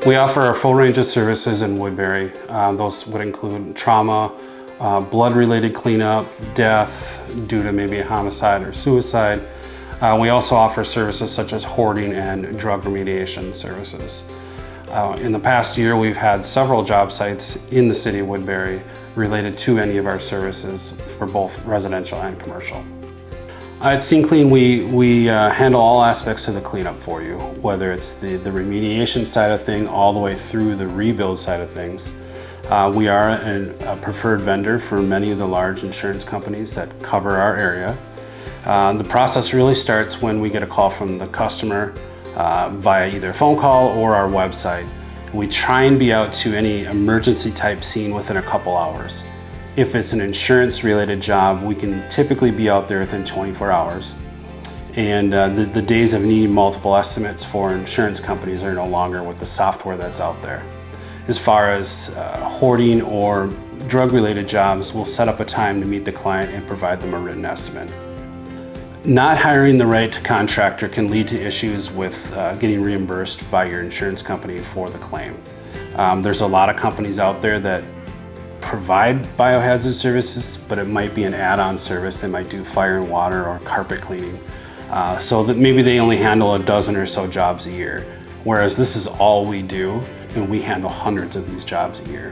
We offer a full range of services in Woodbury. Those would include trauma, blood-related cleanup, death due to maybe a homicide or suicide. We also offer services such as hoarding and drug remediation services. In the past year, we've had several job sites in the city of Woodbury related to any of our services for both residential and commercial. At Scene Clean, we handle all aspects of the cleanup for you, whether it's the remediation side of things all the way through the rebuild side of things. We are a preferred vendor for many of the large insurance companies that cover our area. The process really starts when we get a call from the customer via either phone call or our website. We try and be out to any emergency type scene within a couple hours. If it's an insurance related job, we can typically be out there within 24 hours. And the days of needing multiple estimates for insurance companies are no longer with the software that's out there. As far as hoarding or drug related jobs, we'll set up a time to meet the client and provide them a written estimate. Not hiring the right contractor can lead to issues with getting reimbursed by your insurance company for the claim. There's a lot of companies out there that provide biohazard services, but it might be an add-on service. They might do fire and water or carpet cleaning. So that maybe they only handle a dozen or so jobs a year, whereas this is all we do, and we handle hundreds of these jobs a year.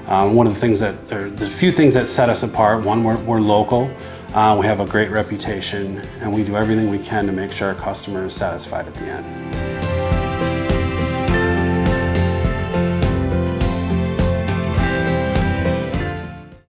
One of the things there's a few things that set us apart. One, we're local. We have a great reputation, and we do everything we can to make sure our customer is satisfied at the end.